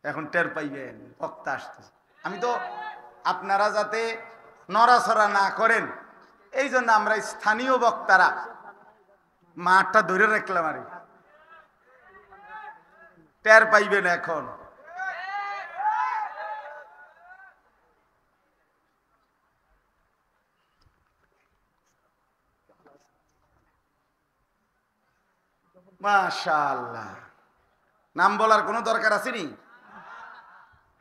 এখন টের পাইবেন বক্তা আসতেছে। আমি তো আপনারা যাতে নড়াচড়া না করেন এই জন্য আমরা স্থানীয় বক্তারা মাঠটা ধরে রাখলাম। আর টের পাইবেন এখন। মাশাআল্লাহ, নাম বলার কোনো দরকার আছে নি?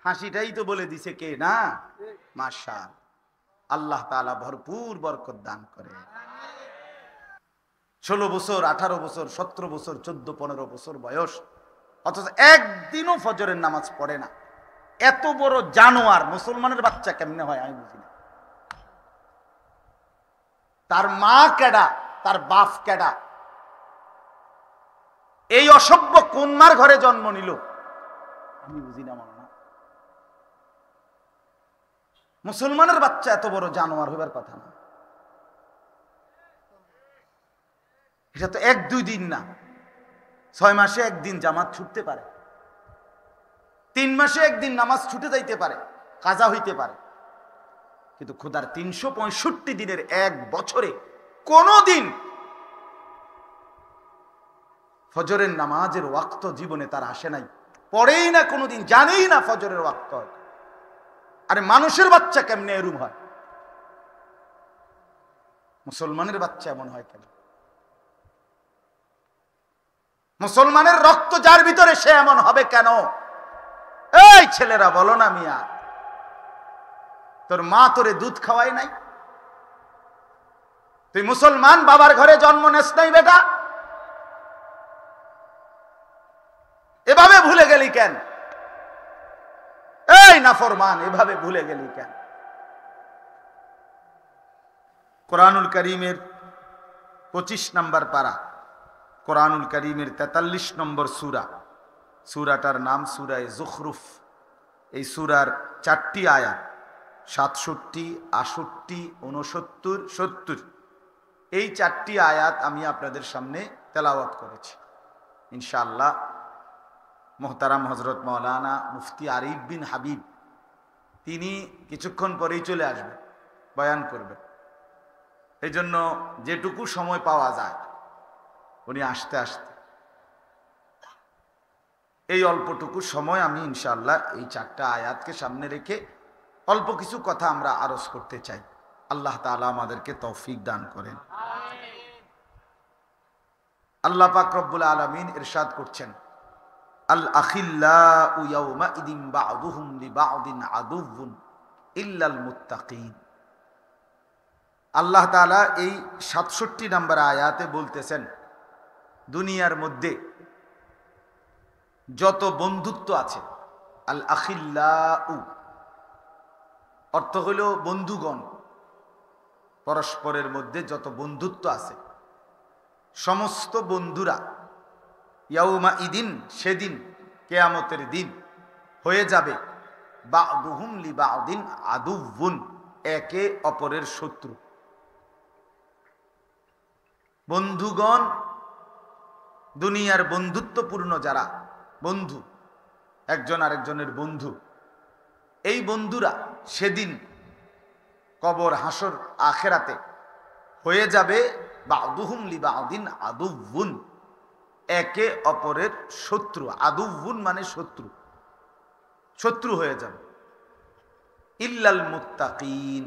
হাসিটাই তো বলে দিছে কে না? মাশাআল্লাহ, আল্লাহ তাআলা ভরপুর বরকত দান করে। 16 বছর, 18 বছর, 17 বছর, 14-15 বছর বয়স, অথচ একদিনও ফজরের নামাজ পড়ে না। এত বড় জানোয়ার মুসলমানের বাচ্চা কেমনে হয় আমি বুঝি না। তার মা কেডা, তার বাপ কেডা? এই অসভ্য কোন মার ঘরে জন্ম নিল আমি বুঝি না। মানা মুসলমানের বাচ্চা এত বড় জানোয়ার হইবার কথা না। এটা তো 1-2 দিন না, 6 মাসে একদিন জামাত ছুটতে পারে, 3 মাসে একদিন নামাজ ছুটে যাইতে পারে, কাজা হইতে পারে। কিন্তু খোদার 365 দিনের এক বছরে কোনো দিন ফজরের নামাজের ওয়াক্ত জীবনে তার আসে নাই, পড়েই না কোনোদিন, জানেই না ফজরের ওয়াক্ত। আরে মানুষের বাচ্চা কেমনে এরূপ হয়? মুসলমানের বাচ্চা এমন হয় কেন? মুসলমানের রক্ত যার ভিতরে সে এমন হবে কেন? এই ছেলেরা বলো না মিয়া, তোর মা তোরে দুধ খাওয়াই নাই? তুই মুসলমান বাবার ঘরে জন্ম নেস নাই বেটা? এভাবে ভুলে গেলি কেন? এই নাফরমান, এভাবে ভুলে গেলি কেন? কোরআনুল কারীমের 25 নম্বর পারা, কোরআনুল কারীমের 43 নম্বর সূরা, সূরাটার নাম সূরা যুখরুফ। এই সূরার 4টি আয়াত 67, 68, 69, 70, এই 4টি আয়াত আমি আপনাদের সামনে তেলাওয়াত করেছি। ইনশাআল্লাহ মোহতারাম হযরত মাওলানা মুফতি আরিফ বিন হাবিব তিনি কিছুক্ষণ পরেই চলে আসবে, বয়ান করবে। এই জন্য যেটুকু সময় পাওয়া যায় উনি আসতে আসতে এই অল্পটুকু সময় আমি ইনশাআল্লাহ এই 4টা আয়াতকে সামনে রেখে অল্প কিছু কথা আমরা আরজ করতে চাই। আল্লাহ তাআলা আমাদেরকে তৌফিক দান করেন। আল্লাহ পাক রব্বুল আলামিন ইরশাদ করছেন, আল আখিল্লাউ ইয়াউমাইদিন বা'দুহুম লিবা'দিন আদুউন ইল্লাল মুত্তাকিন। আল্লাহ তাআলা এই 67 নম্বর আয়াতে বলতেছেন, দুনিয়ার মধ্যে যত বন্ধুত্ব আছে, আল আখিল্লাউ অর্থ হলো বন্ধুগণ, পরস্পরের মধ্যে যত বন্ধুত্ব আছে সমস্ত বন্ধুরা ইয়াউমাইদিন সেদিন কিয়ামতের দিন হয়ে যাবে বা'দুহুম লিবা'দিন আদুউন একে অপরের শত্রু। বন্ধুগণ, দুনিয়ার বন্ধুত্বপূর্ণ যারা বন্ধু, একজন আরেকজনের বন্ধু, এই বন্ধুরা সেদিন কবর, হাসর, আখেরাতে হয়ে যাবে বা'দুহুম লিবা'দিন আদুউন একে অপরের শত্রু। আদুউন মানে শত্রু, শত্রু হয়ে যাবে। ইল্লাল মুত্তাকিন,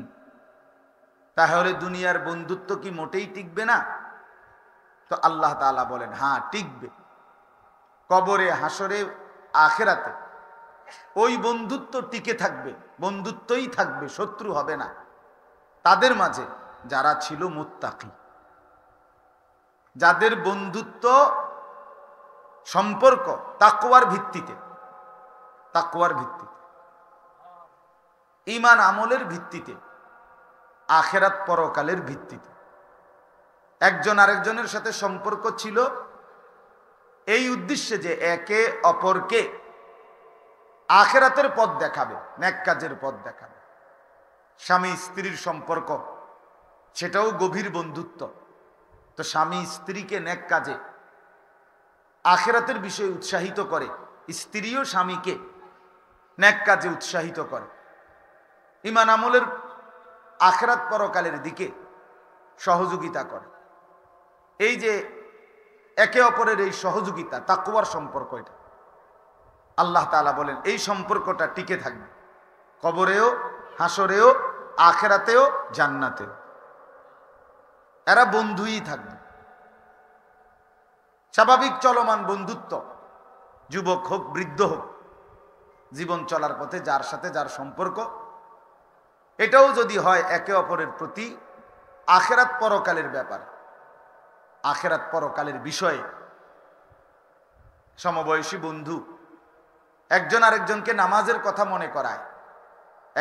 তাহলে দুনিয়ার বন্ধুত্ব কি মোটেই টিকবে না? তো আল্লাহ তাআলা বলেন হ্যাঁ টিকবে। কবরে, হাসরে, আখেরাতে ওই বন্ধুত্ব টিকে থাকবে, বন্ধুত্বই থাকবে, শত্রু হবে না তাদের মাঝে যারা ছিল মুত্তাকি, যাদের বন্ধুত্ব সম্পর্ক তাকওয়ার ভিত্তিতে, তাকওয়ার ভিত্তিতে, ঈমান আমলের ভিত্তিতে, আখেরাত পরকালের ভিত্তিতে। একজন আরেকজনের সাথে সম্পর্ক ছিল এই উদ্দেশ্যে যে একে অপরকে আখেরাতের পথ দেখাবে, নেক কাজের পথ দেখাবে। স্বামী স্ত্রীর সম্পর্ক সেটাও গভীর বন্ধুত্ব। তো স্বামী স্ত্রীকে নেক কাজে আখেরাতের বিষয়ে উৎসাহিত করে, স্ত্রীও স্বামীকে নেক কাজে উৎসাহিত করে, ঈমান আমলের আখিরাত পরকালের দিকে সহযোগিতা করে। এই যে একে অপরের এই সহযোগিতা, তাকওয়ার সম্পর্ক, এটা আল্লাহ তাআলা বলেন এই সম্পর্কটা টিকে থাকবে কবরেও, হাসরেও, আখিরাতেও, জান্নাতেও। এরা বন্ধুই থাকবে। স্বাভাবিক চলমান বন্ধুত্ব, যুবক হোক বৃদ্ধ হোক, জীবন চলার পথে যার সাথে যার সম্পর্ক, এটাও যদি হয় একে অপরের প্রতি আখিরাত পরকালের ব্যাপার, আখিরাত পরকালের বিষয়ে। সমবয়সী বন্ধু একজন আরেকজনকে নামাজের কথা মনে করায়,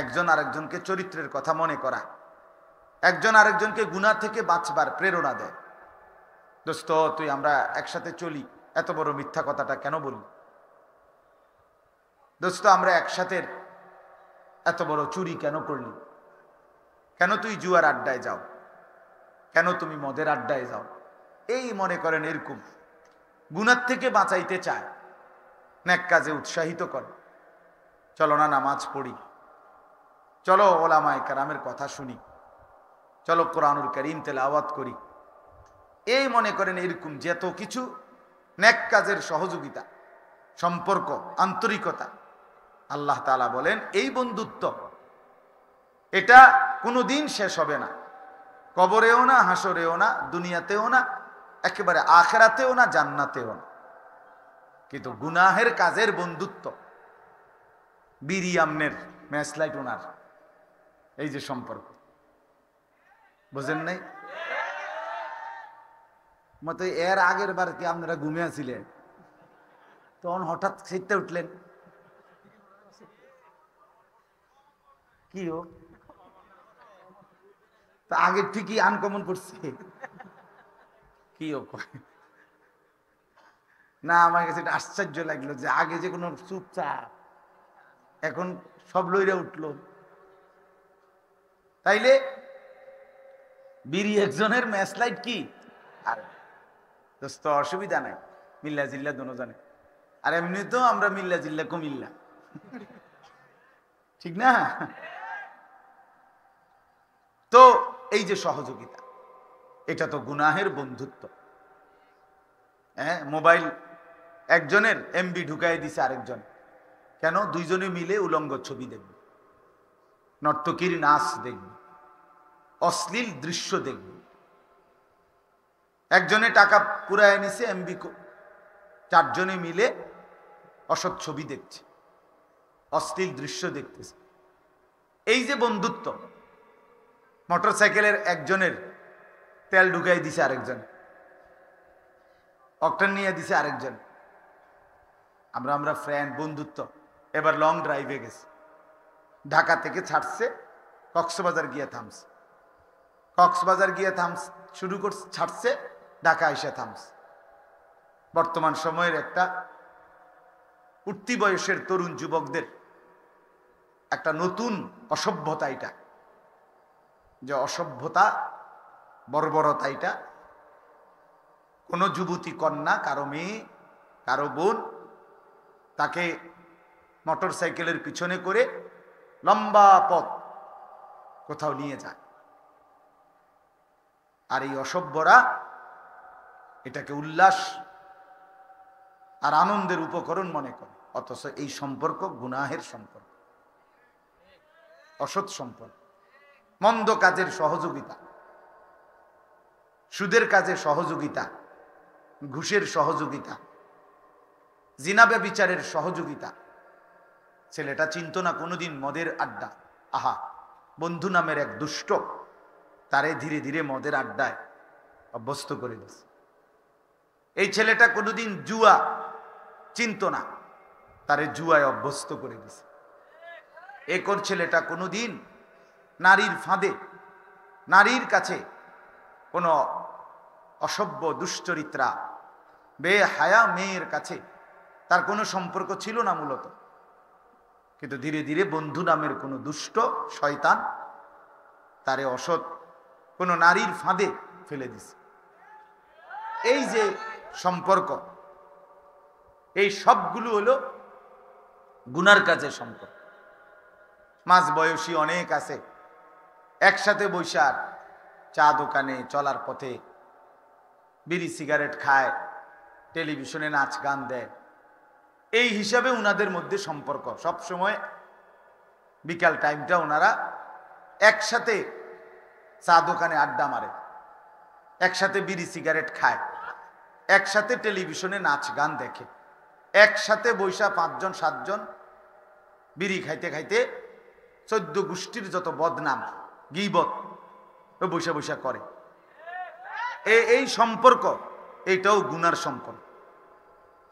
একজন আরেকজনকে চরিত্রের কথা মনে করায়, একজন আরেকজনকে গুনাহ থেকে বাঁচবার প্রেরণা দেয়। দোস্ত, তুই আমরা একসাথে চলি, এত বড় মিথ্যা কথাটা কেন বলি? দোস্ত, আমরা একসাথে এত বড় চুরি কেন করলি? কেন তুই জুয়ার আড্ডায় যাও? কেন তুমি মদের আড্ডায় যাও? এই মনে করেন এরকম গুনাহ থেকে বাঁচাইতে চায়, নেক কাজে উৎসাহিত করে। চলো না নামাজ পড়ি, চলো ওলামায়ে কেরামের কথা শুনি, চলো কোরআনুল কারীম তেলাওয়াত করি। এই মনে করেন এরকম যত কিছু নেক কাজের সহযোগিতা, সম্পর্ক, আন্তরিকতা, আল্লাহ তাআলা বলেন এই বন্ধুত্ব এটা কোনোদিন শেষ হবে না, কবরেও না, হাসরেও না, দুনিয়াতেও না, একেবারে আখিরাতেও না, জান্নাতেও না। কিন্তু গুনাহের কাজের বন্ধুত্ব, বিড়ি আমনের ম্যাচলাইট ওনার, এই যে সম্পর্ক, বুঝেন নাই? মতো এর আগের বার কি আপনারা ঘুমিয়ে আছিলেন, তখন হঠাৎ সেটা উঠলেন, কি হোক তা আগের ঠিকই আনকমন করছে, কি হোক না? আমার কাছে এটা আশ্চর্য লাগলো যে আগে যে কোনো চুপচাপ, এখন সব লইরা উঠলো। তাইলে বিড়ি একজনের, ম্যাচ লাইট কি আর দোস্ত, অসুবিধা নাই, মিল্লা জিল্লা দোনো জানে। আর এমনি তো আমরা মিল্লা জিল্লা কুমিল্লা, ঠিক না? তো এই যে সহযোগিতা, এটা তো গুনাহের বন্ধুত্ব। হ্যাঁ, মোবাইল একজনের এমবি ঢুকাই দিছে আরেকজন, কেন? দুইজনে মিলে উলঙ্গ ছবি দেখবে, নর্তকীর নাচ দেখবে, অশ্লীল দৃশ্য দেখবে। একজনে টাকা পুরায় নিছে এমবি, চারজনে মিলে অসৎ ছবি দেখছে, অশ্লীল দৃশ্য দেখতেছে। এই যে বন্ধুত্ব, মোটর সাইকেলের একজনের তেল ঢুকাই দিছে আরেকজন, অকটেন নিয়ে দিছে আরেকজন, আমরা ফ্রেন্ড, বন্ধুত্ব। এবার লং ড্রাইভে গেছে, ঢাকা থেকে ছাড়ছে, কক্সবাজার গিয়ে থামছে, কক্সবাজার গিয়ে শুরু করছে, ছাড়ছে, ঢাকা এসে থামছে। বর্তমান সময়ের একটা উঠতি বয়সের তরুণ যুবকদের একটা নতুন অসভ্যতা, এটা যে অসভ্যতা, বর্বরতা, এটা কোনো যুবতী কন্যা, কারো মেয়ে, কারো বোন, তাকে মোটর সাইকেলের পিছনে করে লম্বা পথ কোথাও নিয়ে যায়। আর এই অসভ্যরা এটাকে উল্লাস আর আনন্দের উপকরণ মনে করে, অথচ এই সম্পর্ক গুনাহের সম্পর্ক, অসৎ সম্পর্ক। মন্দ কাজের সহযোগিতা, সুদের কাজে সহযোগিতা, ঘুষের সহযোগিতা, জিনা ব্যভিচারের সহযোগিতা। ছেলেটা চিন্ত না কোনোদিন মদের আড্ডা, আহা, বন্ধু নামের এক দুষ্ট তারে ধীরে ধীরে মদের আড্ডায় অভ্যস্ত করে দিয়েছে। এই ছেলেটা কোনোদিন জুয়া চিন্ত না, তারে জুয়ায় অভ্যস্ত করে দিয়েছে। একর ছেলেটা কোনোদিন নারীর ফাঁদে, নারীর কাছে কোনো অসভ্য দুশ্চরিত্রা বেহায়া মেয়ের কাছে তার কোনো সম্পর্ক ছিল না মূলত, কিন্তু ধীরে ধীরে বন্ধু নামের কোনো দুষ্ট শয়তান তারে অসৎ কোনো নারীর ফাঁদে ফেলে দিছে। এই যে সম্পর্ক, এই সবগুলো হলো গুনার কাজে সম্পর্ক। মাঝ বয়সী অনেক আছে, একসাথে বৈশাখ চা দোকানে চলার পথে বিড়ি সিগারেট খায়, টেলিভিশনে নাচ গান দেয়। এই হিসাবে উনাদের মধ্যে সম্পর্ক সব সময়। বিকাল টাইমটা ওনারা একসাথে চা দোকানে আড্ডা মারে, একসাথে বিড়ি সিগারেট খায়, একসাথে টেলিভিশনে নাচ গান দেখে, একসাথে বৈশা 5 জন 7 জন বিড়ি খাইতে খাইতে 14 গোষ্ঠীর যত বদনাম গীবত বৈশা বৈশা করে। এই সম্পর্ক এটাও গুনার সম্পর্ক,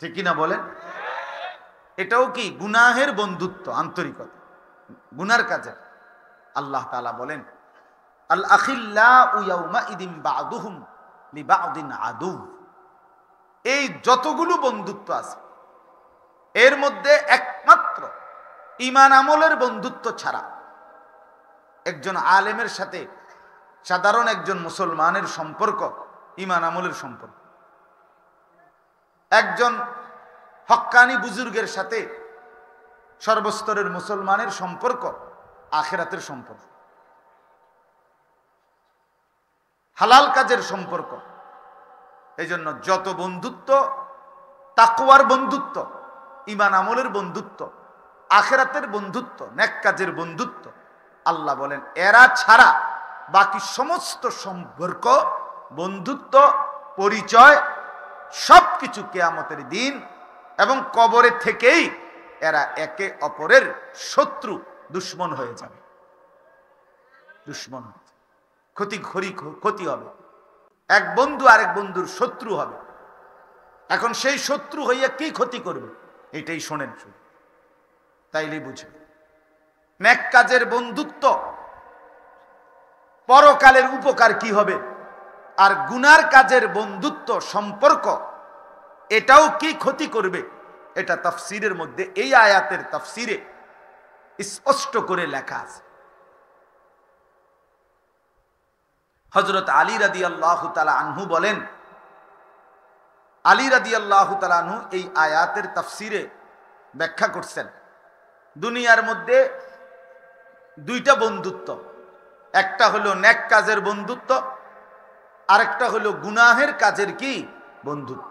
ঠিক কিনা বলেন? এটাও কি গুনাহের বন্ধুত্ব, আন্তরিকতা, গুনার কাজে। আল্লাহ তাআলা বলেন আল আখিল্লাউ ইয়াউমাইদিন বা'দুহুম লিবা'দিন আদু। এই যতগুলো বন্ধুত্ব আছে এর মধ্যে একমাত্র ঈমান আমলের বন্ধুত্ব ছাড়া একজন আলেমের সাথে সাধারণ একজন মুসলমানের সম্পর্ক ঈমান আমলের সম্পর্ক। একজন হক্কানি বুজুর্গের সাথে সর্বস্তরের মুসলমানের সম্পর্ক আখিরাতের সম্পর্ক, হালাল কাজের সম্পর্ক। এই জন্য যত বন্ধুত্ব, তাকওয়ার বন্ধুত্ব, ঈমান আমলের বন্ধুত্ব, আখিরাতের বন্ধুত্ব, নেক কাজের বন্ধুত্ব, আল্লাহ বলেন এরা ছাড়া বাকি সমস্ত সম্পর্ক, বন্ধুত্ব, পরিচয় সবকিছু কিয়ামতের দিন এবং কবরে থেকেই এরা একে অপরের শত্রু, দুশ্মন হয়ে যাবে। দুশ্মন ক্ষতি হবে। এক বন্ধু আরেক বন্ধুর শত্রু হবে। এখন সেই শত্রু হইয়া কি ক্ষতি করবে এটাই শোনেন শুধু, তাইলে বুঝবে। নেক কাজের বন্ধুত্ব পরকালের উপকার কি হবে, আর গুনার কাজের বন্ধুত্ব সম্পর্ক এটাও কি ক্ষতি করবে, এটা তাফসীরের মধ্যে, এই আয়াতের তাফসীরে স্পষ্ট করে লেখা আছে। হযরত আলী রাদিয়াল্লাহু তাআলা আনহু বলেন, আলী রাদিয়াল্লাহু তাআলা আনহু এই আয়াতের তাফসীরে ব্যাখ্যা করছেন, দুনিয়ার মধ্যে দুইটা বন্ধুত্ব, একটা হলো নেক কাজের বন্ধুত্ব, আরেকটা হলো গুনাহের কাজের কি বন্ধুত্ব।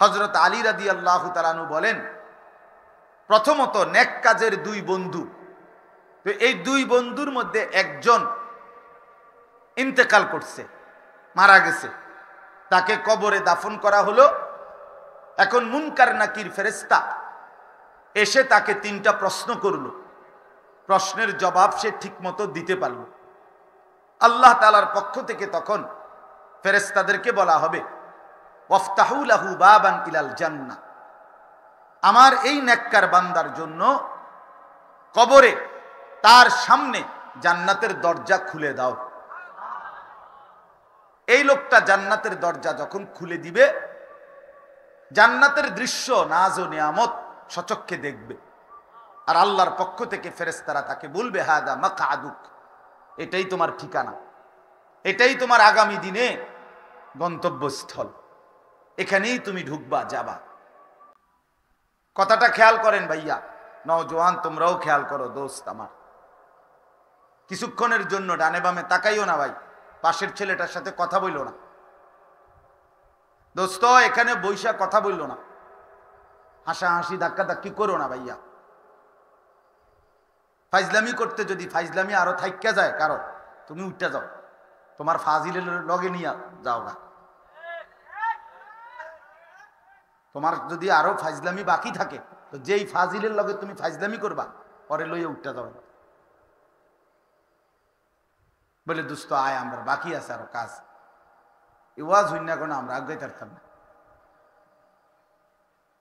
হযরত আলী রাদিয়াল্লাহু তাআলা আনহু বলেন, প্রথমত নেক কাজের দুই বন্ধু, তো এই দুই বন্ধুর মধ্যে একজন ইন্তেকাল করছে, মারা গেছে, তাকে কবরে দাফন করা হলো। এখন মুনকার নাকির ফেরেশতা এসে তাকে 3টা প্রশ্ন করলো, প্রশ্নের জবাব সে ঠিকমতো দিতে পারল। আল্লাহ তাআলার পক্ষ থেকে তখন ফেরেশতাদেরকে বলা হবে, ওয়াফতাহু লাহু বাবান ইলাল জান্নাহ, আমার এই নেককার বান্দার জন্য কবরে তার সামনে জান্নাতের দরজা খুলে দাও। এই লোকটা জান্নাতের দরজা যখন খুলে দিবে, জান্নাতের দৃশ্য, নাজ ও নিয়ামত সচক্ষে দেখবে। আর আল্লাহর পক্ষ থেকে ফেরেশতারা তাকে বলবে, হাদা মাকআদুক, এটাই তোমার ঠিকানা, এটাই তোমার আগামী দিনে গন্তব্যস্থল, এখানেই তুমি ঢুকবা, যাবা। কথাটা খেয়াল করেন ভাইয়া, নওজোয়ান তোমরাও খেয়াল করো, দোস্ত আমার, কিছুক্ষণের জন্য ডানে বামে তাকাইও না ভাই, পাশের ছেলেটার সাথে কথা বইল না, দোস্ত এখানে বৈশা কথা বইল না, হাসাহাসি ধাক্কা ধাক্কি করো না ভাইয়া। ফাইজলামি করতে যদি ফাইজলামি আরো থাইক্কা যায় কারো, তুমি উঠতে যাও, তোমার ফাজিলের লগে নিয়ে যাও না। তোমার যদি আরো ফাইজলামি বাকি থাকে, তো যেই ফাজিলের লগে তুমি ফাইজলামি করবা, পরে লইয়া উঠতে যাও, বলে দোস্ত আয়, আমরা বাকি আছে আরো কাজ, ওয়াজ হইন না, কোনো আমরা আগে থাকতাম না।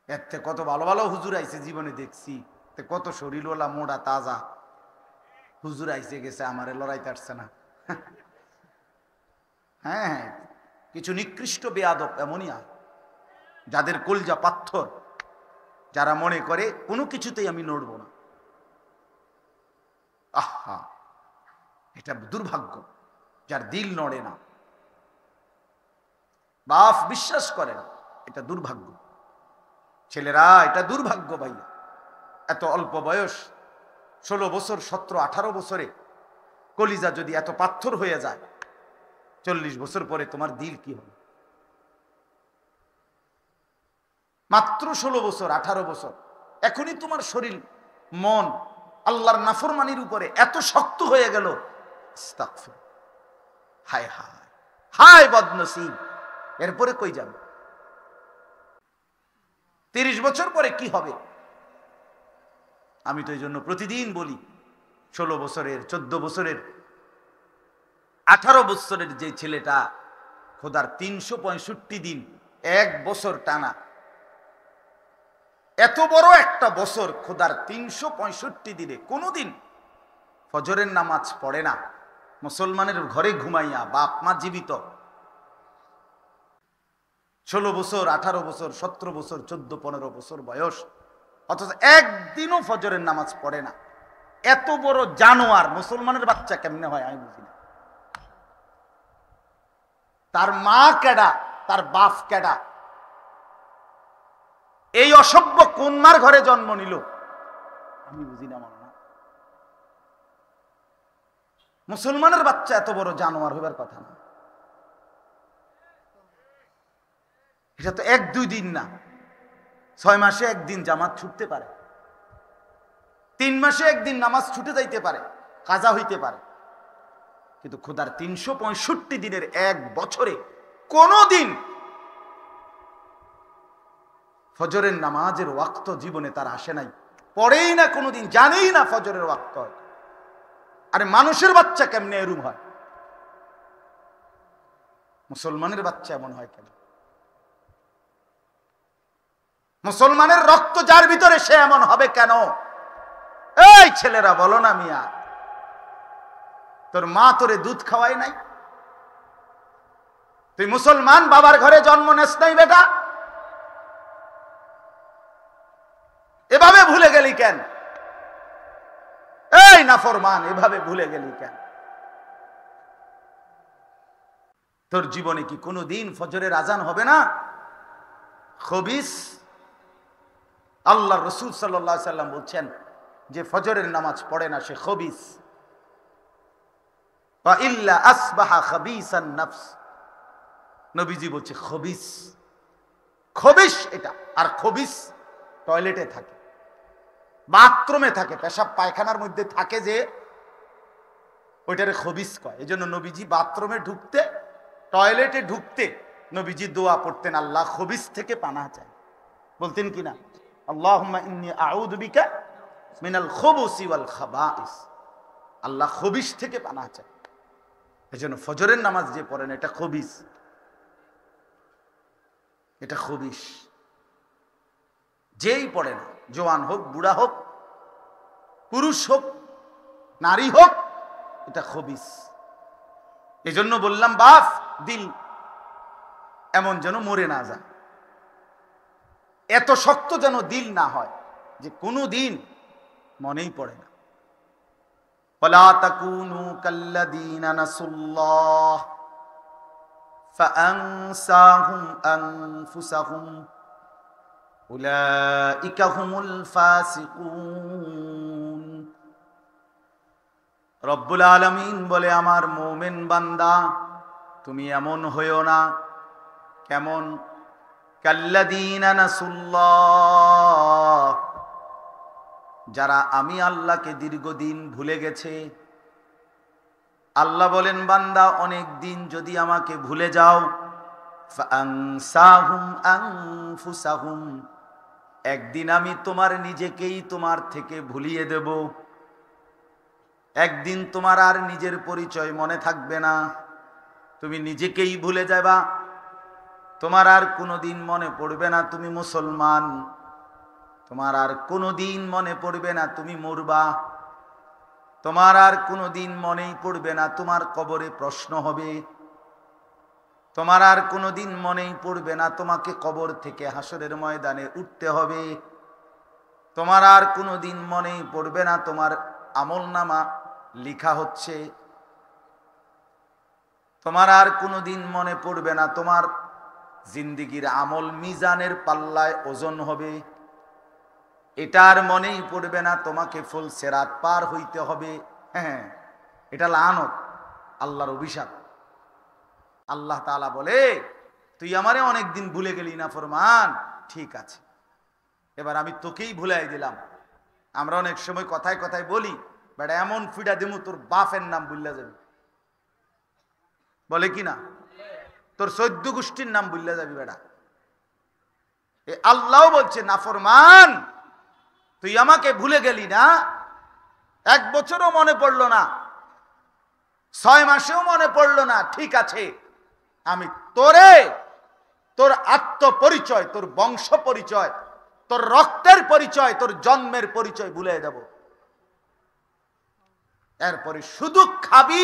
এর থেকে কত ভালো ভালো হুজুর আইছে জীবনে দেখছি, কত শরীরওয়ালা মোড়া তাজা হুজুর আইসে গেছে, আমারে লড়াইতে আসছে না। হ্যাঁ, কিছু নিকৃষ্ট বেয়াদব এমনই হয়, যাদের কলজা পাথর, যারা মনে করে কোনো কিছুতেই আমি নড়ব না। আহা, এটা দুর্ভাগ্য, যার দিল নড়ে না, বাপ বিশ্বাস করে না, এটা দুর্ভাগ্য। ছেলেরা, এটা দুর্ভাগ্য ভাইয়া। এত অল্প বয়স, 16 বছর, 17, 18 বছরে কলিজা যদি এত পাথর হয়ে যায়, 40 বছর পরে তোমার দিল কি হবে? মাত্র 16 বছর, 18 বছর, এখনই তোমার শরীর, মন আল্লাহর নাফরমানির উপরে এত শক্ত হয়ে গেল। আস্তাগফির, হায় হায় হায় বদনসিব। এরপরে কই যাবে? 30 বছর পরে কি হবে? আমি তো এই জন্য প্রতিদিন বলি, 16 বছরের, 14 বছরের, 18 বছরের যে ছেলেটা খোদার 365 দিন, 1 বছর টানা, এত বড় একটা বছর খোদার 365 দিনে কোনোদিন ফজরের নামাজ পড়ে না, মুসলমানের ঘরে ঘুমাইয়া, বাপ মা জীবিত, 16 বছর, 18 বছর, 17 বছর, 14, 15 বছর বয়স, অথচ একদিনও ফজরের নামাজ পড়ে না। এত বড় জানোয়ার মুসলমানের বাচ্চা কেমনে হয় আমি বুঝি না। তার মা কেডা, তার বাপ কেডা? এই অসভ্য কোন মার ঘরে জন্ম নিল আমি বুঝি না। মানা মুসলমানের বাচ্চা এত বড় জানোয়ার হইবার কথা না। এটা তো 1-2 দিন না, 6 মাসে একদিন জামাত ছুটতে পারে, 3 মাসে একদিন নামাজ ছুটে যাইতে পারে, কাজা হইতে পারে, কিন্তু খোদার 365 দিনের 1 বছরে কোনদিন ফজরের নামাজের ওয়াক্ত জীবনে তার আসে নাই, পড়েই না কোনোদিন, জানেই না ফজরের ওয়াক্ত হয়। আরে মানুষের বাচ্চা কেমনে এরূপ হয়? মুসলমানের বাচ্চা এমন হয় কেন? মুসলমানের রক্ত যার ভিতরে, সে এমন হবে কেন? এই ছেলেরা বলো না মিয়া, তোর মা তোরে দুধ খাওয়াই নাই? তুই মুসলমান বাবার ঘরে জন্ম নেস নাই বেটা? এভাবে ভুলে গেলি কেন? এই নাফরমান, এভাবে ভুলে গেলি কেন? তোর জীবনে কি কোনোদিন ফজরের আজান হবে না? খবিস, আল্লাহ রসুল সাল্লাল্লাহু আলাইহি সাল্লাম বলছেন, যে ফজরের নামাজ পড়ে না সে খবিস। ওয়া ইল্লা আসবাহা খাবিসান নফস, নবীজি বলছে খবিস, খবিস এটা। আর খবিস টয়লেটে থাকে, বাথরুমে থাকে, পেশাব পায়খানার মধ্যে থাকে, যে ওইটারে খবিস কয়। এই জন্য নবীজি বাথরুমে ঢুকতে, টয়লেটে ঢুকতে নবীজি দোয়া পড়তেন, আল্লাহ খবিস থেকে পানাহ চাই। বলতেন কিনা, আল্লাহুম্মা ইন্নী আউযু বিকা মিনাল খুবুসি ওয়াল খাবাইস, আল্লাহ খবিস থেকে পানাহ চাই। এই জন্য ফজরের নামাজ যে পড়েন এটা খবিস, এটা খবিস। যেই পড়ে না, জওয়ান হোক, বুড়া হোক, পুরুষ হোক, নারী হোক, এটা খবিস। এই জন্য বললাম বাপ, দিল এমন যেন মরে না যায়, এত শক্ত যেন দিল না হয় যে কোনো দিন মনেই পড়ে না। ওয়ালা তাকুনু কাল্লাযীনা নাসুল্লাহ ফাআনসাহুম আনফুসাহুম উলাইকা হুমুল ফাসিকুন। রব্বুল আলামিন বলে, আমার মুমিন বান্দা তুমি এমন হইও না। কেমন? কাল্লাযীনা নাসুল্লাহ, যারা আমি আল্লাহকে দীর্ঘদিন ভুলে গেছে। আল্লাহ বলেন, বান্দা অনেক দিন যদি আমাকে ভুলে যাও, ফাআনসাহুম আনফুসাহুম, একদিন আমি তোমার নিজেকেই তোমার থেকে ভুলিয়ে দেব। একদিন তোমার আর নিজের পরিচয় মনে থাকবে না, তুমি নিজেকেই ভুলে যাবা। তোমার আর কোনোদিন মনে পড়বে না তুমি মুসলমান, তোমার আর কোনোদিন মনে পড়বে না তুমি মরবা, তোমার আর কোনোদিন মনেই পড়বে না তোমার কবরে প্রশ্ন হবে, তোমার আর কোনোদিন মনেই পড়বে না তোমাকে কবর থেকে হাসরের ময়দানে উঠতে হবে, তোমার আর কোনোদিন মনেই পড়বে না তোমার আমলনামা লিখা হচ্ছে, তোমার আর কোনোদিন মনে পড়বে না তোমার জিন্দিগির আমল মিজানের পাল্লায় ওজন হবে। এটার মনেই পড়বে না তোমাকে ফুল সেরাত পার হইতে হবে। হ্যাঁ, এটা লানত, আল্লাহর অভিশাপ। আল্লাহ তাআলা বলে, তুই আমারে অনেকদিন ভুলে গেলি না ফরমান, ঠিক আছে, এবার আমি তোকেই ভুলাই দিলাম। আমরা অনেক সময় কথায় কথায় বলি, বেটা এমন ফিডা দিমু তোর বাপের নাম ভুল্লা যাবি, বলে কি না? তোর 14 গোষ্ঠীর নাম ভুল্লা যাবি বেটা। আল্লাহ বলছে, নাফরমান, তুই আমাকে ভুলে গেলি না, 1 বছরও মনে পড়লো না, 6 মাসেও মনে পড়লো না, ঠিক আছে, আমি তোরে তোর আত্মপরিচয়, তোর বংশ পরিচয়, তোর রক্তের পরিচয়, তোর জন্মের পরিচয় ভুলে দেব। এরপরে শুধু খাবি,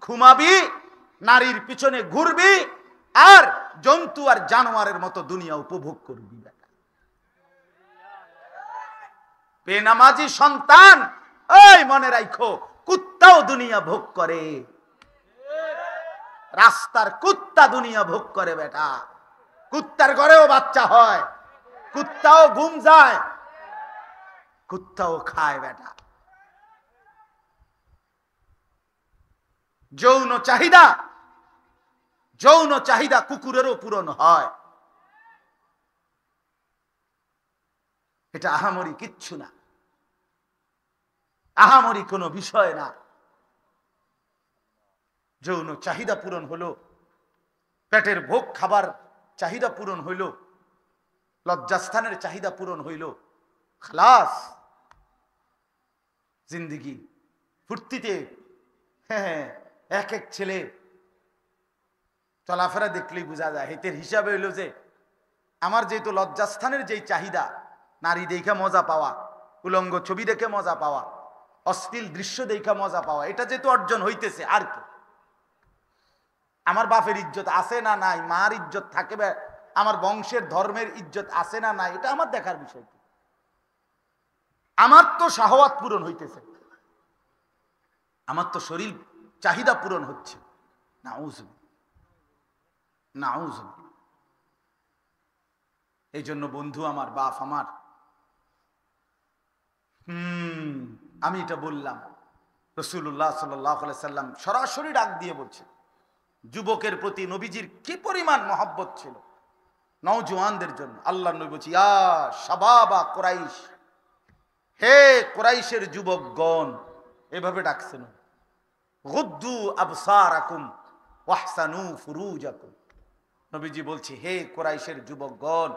ঘুমাবি, নারীর পিছনে ঘুরবি, আর জন্তু আর জানোয়ারের মতো দুনিয়া উপভোগ করবি। বেনামাজি সন্তান, ওই মনে রাখো, কুত্তাও দুনিয়া ভোগ করে, রাস্তার কুত্তা দুনিয়া ভোগ করে বেটা। কুত্তার ঘরেও বাচ্চা হয়, কুত্তাও ঘুম যায়, কুত্তাও খায় বেটা। যৌন চাহিদা, যৌন চাহিদা কুকুরেরও পূরণ হয়। এটা আহামরি কিচ্ছু না, আহামরি কোনো বিষয় না। যৌন চাহিদা পূরণ হলো, পেটের ভোগ খাবার চাহিদা পূরণ হইল, লজ্জাস্থানের চাহিদা পূরণ হইল, খালাস, জিন্দিগি ফুর্তিতে। হ্যাঁ, এক এক ছেলে চলাফেরা দেখলেই বোঝা যায়। হেতের হিসাবে হইল যে আমার যেহেতু লজ্জাস্থানের যেই চাহিদা, নারী দেখে মজা পাওয়া, উলঙ্গ ছবি দেখে মজা পাওয়া, অশ্লীল দৃশ্য দেখে মজা পাওয়া, এটা যেহেতু অর্জন হইতেছে, আর কি আমার বাপের ইজ্জত আছে না নাই, মার ইজ্জত থাকবে, আমার বংশের ধর্মের ইজ্জত আছে না নাই, এটা আমার দেখার বিষয়। আমার তো শাহওয়াত পূরণ হইতেছে, আমার তো শরীর চাহিদা পূরণ হচ্ছে। নাউযুবিল্লাহ। এই জন্য বন্ধু আমার, বাপ আমার, আমি এটা বললাম, রাসূলুল্লাহ সাল্লাল্লাহু আলাইহি সাল্লাম সরাসরি ডাক দিয়ে বলছে, যুবকের প্রতি নবীজির কি পরিমাণ মহব্বত ছিল, নওজোয়ানদের জন্য। আল্লাহ নবী বলছে, ইয়া শাবাবা কুরাইশ, হে কুরাইশের যুবকগণ, এভাবে ডাকছেন। গুদ্দু আবসারাকুম ওয়াহসানু ফুরুজাকুম। নবীজি বলছে, হে কুরাইশের যুবকগণ,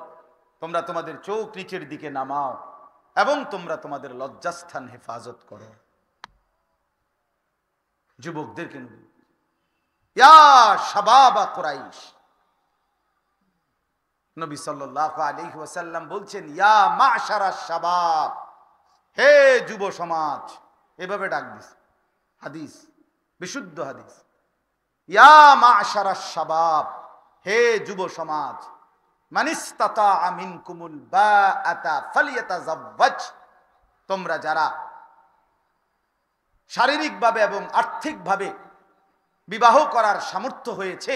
তোমরা তোমাদের চোখ নিচের দিকে নামাও এবং তোমরা তোমাদের লজ্জাস্থান হেফাজত করো। যুবকদেরকে নবী, ইয়া শাবাবা কুরাইশ। নবী সাল্লাল্লাহু আলাইহি ওয়াসাল্লাম বলছেন, ইয়া মাশারাশ শাবাব, হে যুব সমাজ, এভাবে ডাক দিছে। হাদিস, বিশুদ্ধ হাদিস। ইয়া মাশারাশ শাবাব, হে যুব সমাজ, মানিস্তাতা মিনকুমুল বাআতা ফালিয়াতাযাওয়াজ। তোমরা যারা শারীরিকভাবে এবং আর্থিকভাবে বিবাহ করার সামর্থ্য হয়েছে,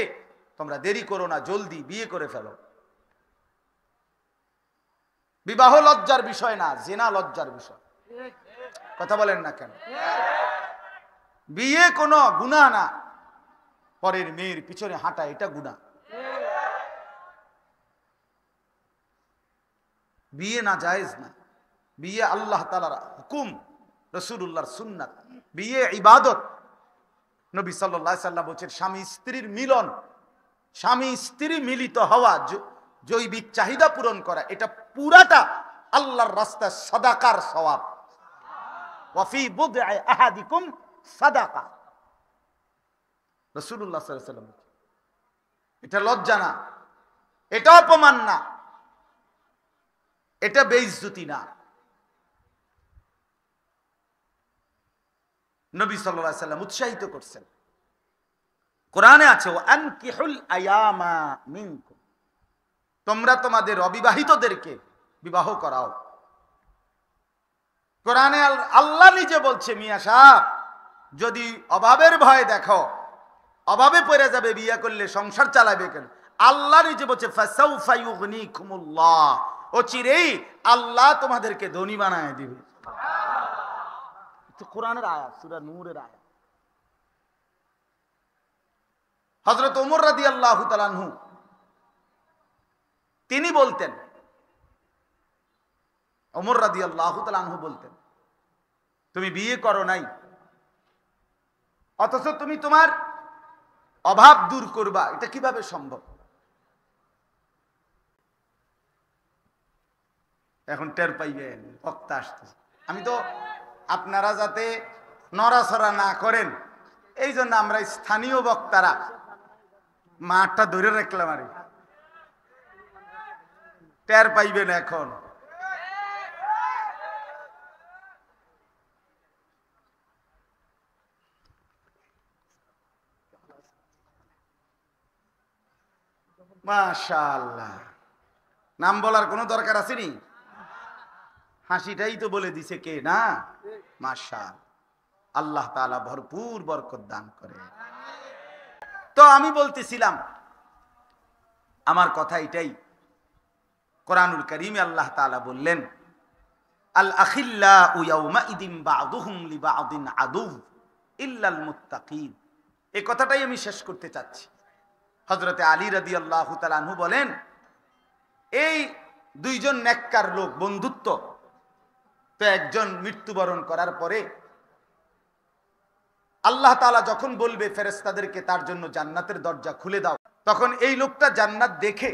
তোমরা দেরি করো না, জলদি বিয়ে করে ফেলো। বিবাহ লজ্জার বিষয় না, জিনা লজ্জার বিষয়। কথা বলেন না কেন? বিয়ে কোনো গুনাহ না, পরের মেয়ের পিছনে হাঁটা এটা গুনাহ। বিয়ে না জায়েজ না, বিয়ে আল্লাহ তাআলার হুকুম, রাসূলুল্লাহর সুন্নাত। বিয়ে ইবাদত। নবী সাল্লাল্লাহু আলাইহি সাল্লাম বলেছেন, স্বামী স্ত্রীর মিলন, স্বামী স্ত্রী মিলিত হওয়া, জৈবিক চাহিদা পূরণ করা, এটা পুরাটা আল্লাহর রাস্তায় সাদাকার সওয়াব। ওয়া ফি বুদ'i আহাদিকুম সাদাকা। রাসূলুল্লাহ সাল্লাল্লাহু আলাইহি সাল্লাম, এটা লজ্জা না, এটা অপমান না, এটা বেইজ্জতি না। নবী সাল্লাল্লাহু আলাইহি সাল্লাম উৎসাহিত করছেন। কোরআনে আছে, ওয়া আনকিহুল আয়ামা মিনকুম, তোমরা তোমাদের অবিবাহিতদেরকে বিবাহ করাও। কোরআনে আল্লাহ নিজে বলছে, মিয়া সাহেব, যদি অভাবের ভয় দেখো, অভাবে পড়ে যাবে, বিয়ে করলে সংসার চালাবে কেন, আল্লাহ নিজে বলছে, ফাসাউফা ইউগনিকুমুল্লাহ অচিরেই আল্লাহ তোমাদেরকে ধনী বানায় দিবে। কোরআনের আয়াত, সূরা নূরের আয়াত। হযরত ওমর রাদিয়াল্লাহু তাআলা আনহু তিনি বলতেন, ওমর রাদিয়াল্লাহু তাআলা আনহু বলতেন, তুমি বিয়ে করো নাই, অথচ তুমি তোমার অভাব দূর করবা, এটা কিভাবে সম্ভব? এখন টের পাইবেন বক্তা আসতেছে। আমি তো আপনারা যাতে নড়াচড়া না করেন এই জন্য আমরা স্থানীয় বক্তারা মাঠটা ধরে রাখলাম, আর টের পাইবেন এখন। মাশাআল্লাহ, নাম বলার কোনো দরকার আছে নি? হাসিটাই তো বলে দিছে কে না? মাশাআল্লাহ, আল্লাহ তাআলা ভরপুর বরকত দান করে। তো আমি বলতেছিলাম, আমার কথা এটাই, কোরআনুল কারীমে আল্লাহ তাআলা বললেন, আল আখিল্লাউ ইয়াউমাইদিন বা'দুহুম লিবা'দিন আদু ইল্লাল মুত্তাকিন। এই কথাটাই আমি শেষ করতে চাচ্ছি। হযরতে আলী রাদিয়াল্লাহু তাআলা আনহু বলেন, এই দুইজন নেককার লোক বন্ধুত্ব, তো একজন মৃত্যুবরণ করার পরে আল্লাহ তাআলা যখন বলবে ফেরেশতাদেরকে তার জন্য জান্নাতের দরজা খুলে দাও, তখন এই লোকটা জান্নাত দেখে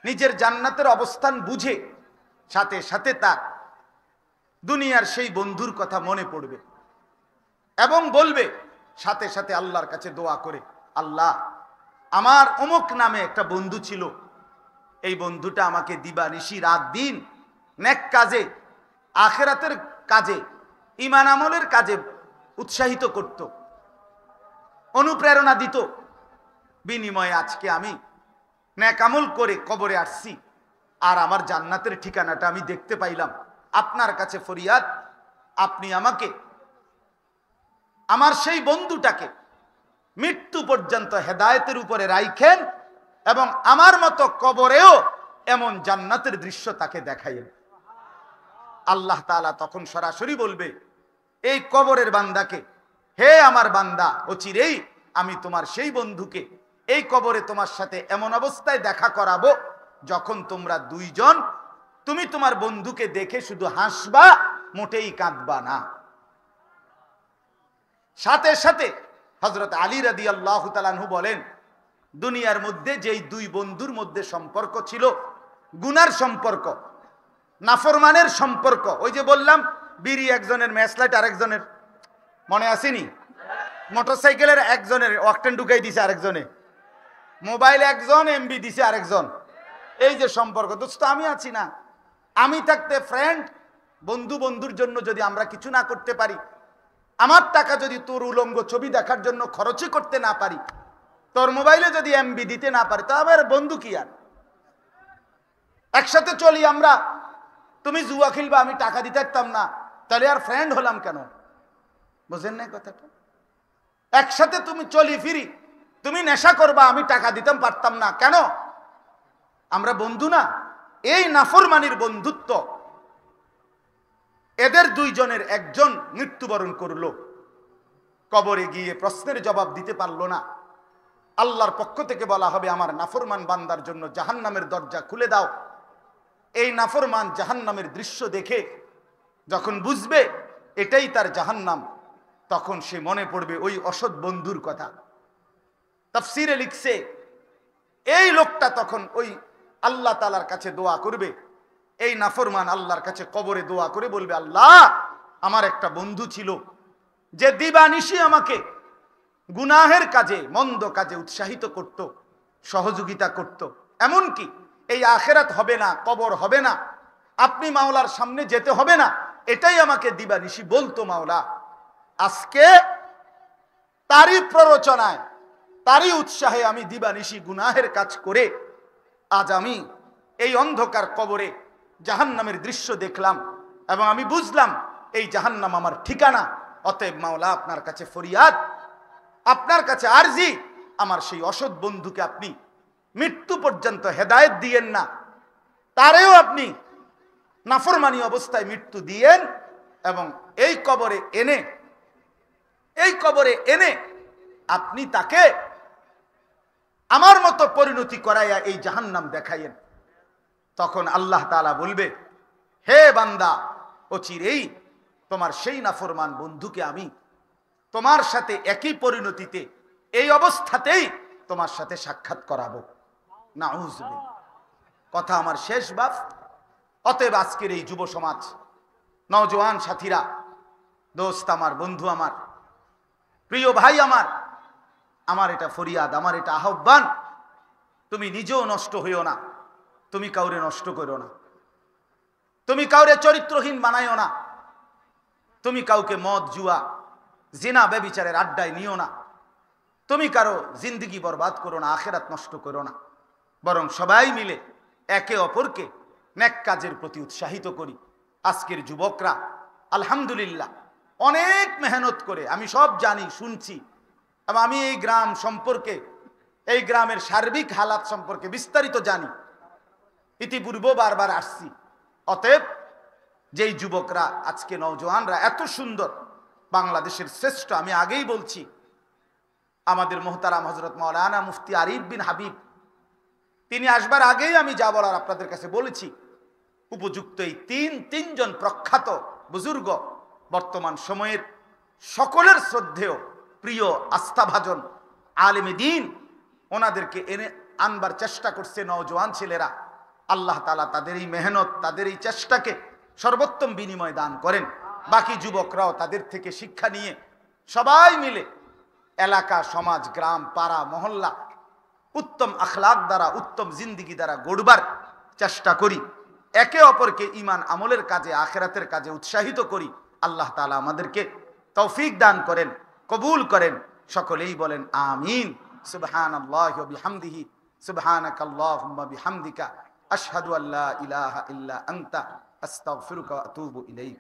নিজের জান্নাতের অবস্থান বুঝে সাথে সাথে তার দুনিয়ার সেই বন্ধুর কথা মনে পড়বে এবং বলবে সাথে সাথে আল্লাহর কাছে দোয়া করে, আল্লাহ, আমার অমুক নামে একটা বন্ধু ছিল, এই বন্ধুটা আমাকে দিবানিশি রাত দিন নেক কাজে, আখিরাতের কাজে, ঈমান আমলের কাজে উৎসাহিত করত, অনুপ্রেরণা দিত, বিনিময়ে আজকে আমি নেক আমল করে কবরে আসছি আর আমার জান্নাতের ঠিকানাটা আমি দেখতে পাইলাম। আপনার কাছে ফরিয়াদ, আপনি আমাকে আমার সেই বন্ধুটাকে মৃত্যু পর্যন্ত হেদায়েতের উপরে রাইখেন এবং আমার মতো কবরেও এমন জান্নাতের দৃশ্য তাকে দেখাইয়েন। আল্লাহ তাআলা তখন সরাসরি বলবে এই কবরের বান্দাকে, হে আমার বান্দা, অচিরেই আমি তোমার সেই বন্ধুকে এই কবরে তোমার সাথে এমন অবস্থায় দেখা করাবো যখন তোমরা দুইজন, তুমি তোমার বন্ধুকে দেখে শুধু হাসবা, মোটেই কাঁদবা না। সাথে সাথে হযরত আলী রাদিয়াল্লাহু তাআলা আনহু বলেন, দুনিয়ার মধ্যে যেই দুই বন্ধুর মধ্যে সম্পর্ক ছিল গুনার সম্পর্ক, নাফরমানের সম্পর্ক, ওই যে বললাম বিড়ি একজনের, ম্যাচলাইট আরেকজনের, মনে আসেনি? মোটরসাইকেলের একজনের অকটেন ঢুকাই দিছে আরেকজনে, মোবাইল একজন এমবি দিছে আরেকজন, এই যে সম্পর্ক। দোস্ত আমি আছি না, আমি থাকতে ফ্রেন্ড, বন্ধু বন্ধুর জন্য যদি আমরা কিছু না করতে পারি, আমার টাকা যদি তোর উলঙ্গ ছবি দেখার জন্য খরচই করতে না পারি, তোর মোবাইলে যদি এমবি দিতে না পারি, তা আমার বন্ধু কি আর? একসাথে চলি আমরা, তুমি জুয়া খেলবা, আমি টাকা দিতে পারতাম না, তাহলে আর ফ্রেন্ড হলাম কেন? বুঝেন না কথাটা? একসাথে তুমি চলি ফিরি, তুমি নেশা করবা, আমি টাকা দিতাম পারতাম না কেন? আমরা বন্ধু না? এই নাফরমানির বন্ধুত্ব। এদের দুইজনের একজন মৃত্যুবরণ করলো, কবরে গিয়ে প্রশ্নের জবাব দিতে পারলো না। আল্লাহর পক্ষ থেকে বলা হবে, আমার নাফরমান বান্দার জন্য জাহান্নামের দরজা খুলে দাও। এই নাফরমান জাহান্নামের দৃশ্য দেখে যখন বুঝবে এটাই তার জাহান্নাম, তখন সে মনে পড়বে ওই অসৎ বন্ধুর কথা। তাফসীরে লিখছে, এই লোকটা তখন ওই আল্লাহ তাআলার কাছে দোয়া করবে, এই নাফরমান আল্লাহর কাছে কবরে দোয়া করে বলবে, আল্লাহ, আমার একটা বন্ধু ছিল যে দিবানিশি আমাকে গুনাহের কাজে, মন্দ কাজে উৎসাহিত করত, সহযোগিতা করত, এমনকি এই আখিরাত হবে না, কবর হবে না, আপনি মাওলার সামনে যেতে হবে না, এটাই আমাকে দিবানিশি বলতো মাওলা। আজকে তারই প্ররোচনায়, তারই উৎসাহে আমি দিবানিশি গুনাহের কাজ করে আজ আমি এই অন্ধকার কবরে জাহান্নামের দৃশ্য দেখলাম এবং আমি বুঝলাম এই জাহান্নাম আমার ঠিকানা। অতএব মাওলা, আপনার কাছে ফরিয়াদ, আপনার কাছে আরজি, আমার সেই অসৎ বন্ধুকে আপনি মৃত্যু পর্যন্ত হেদায়েত দিয়েন না, তারেও আপনি নাফরমানি অবস্থায় মৃত্যু দিয়েন এবং এই কবরে এনে আপনি তাকে আমার মতো পরিণতি করাইয়া এই জাহান্নাম দেখাইয়েন। তখন আল্লাহ তাআলা বলবে, হে বান্দা, অচিরেই তোমার সেই নাফরমান বন্ধুকে আমি তোমার সাথে একই পরিণতিতে এই অবস্থাতেই তোমার সাথে সাক্ষাৎ করাবো। নাউজুবিল্লাহ। কথা আমার শেষ বাপ। অতএব আজকের এই যুব সমাজ, নওজোয়ান সাথীরা, দোস্ত আমার, বন্ধু আমার, প্রিয় ভাই আমার এটা ফরিয়াদ, আমার এটা আহ্বান, তুমি নিজেও নষ্ট হইও না, তুমি কাউরে নষ্ট করো না, তুমি কাউরে চরিত্রহীন বানাইও না, তুমি কাউকে মদ, জুয়া, জিনা, ব্যভিচারের আড্ডায় নিও না, তুমি কারো জিন্দেগি বরবাদ করো না, আখেরাত নষ্ট করো না, বরং সবাই মিলে একে অপরকে নেক কাজের প্রতি উৎসাহিত করি। আজকের যুবকরা আলহামদুলিল্লাহ অনেক মেহনত করে, আমি সব জানি, শুনছি, এবং আমি এই গ্রাম সম্পর্কে, এই গ্রামের সার্বিক হালাত সম্পর্কে বিস্তারিত জানি, ইতিপূর্বে বারবার আসছি। অতএব যেই যুবকরা, আজকে নওজোয়ানরা এত সুন্দর, বাংলাদেশের শ্রেষ্ঠ, আমি আগেই বলছি, আমাদের মোহতারাম হযরত মাওলানা মুফতি আরিফ বিন হাবিব, তিনি আসবার আগেই আমি যা বলার আপনাদের কাছে বলেছি। উপযুক্ত এই তিনজন প্রখ্যাত বুজুর্গ, বর্তমান সময়ের সকলের শ্রদ্ধেয় প্রিয় আস্থাভাজন আলেমে দ্বীন, ওনাদেরকে এনে আনবার চেষ্টা করছে নওজোয়ান ছেলেরা। আল্লাহ তাআলা তাদের এই মেহনত, তাদের এই চেষ্টাকে সর্বোত্তম বিনিময় দান করেন। বাকি যুবকরাও তাদের থেকে শিক্ষা নিয়ে সবাই মিলে এলাকা, সমাজ, গ্রাম, পাড়া, মহল্লা উত্তম আখলাক দ্বারা, উত্তম জিন্দিগি দ্বারা গড়বার চেষ্টা করি। একে অপরকে ঈমান আমলের কাজে, আখিরাতের কাজে উৎসাহিত করি। আল্লাহ তাআলা আমাদেরকে তৌফিক দান করেন, কবুল করেন। সকলেই বলেন আমিন। সুবহানাল্লাহি ওয়া বিহামদিহি, সুবহানাকাল্লাহুম্মা বিহামদিকা, আশহাদু আল্লা ইলাহা ইল্লা আনতা, আস্তাগফিরুকা ওয়া আতুবু ইলাইক।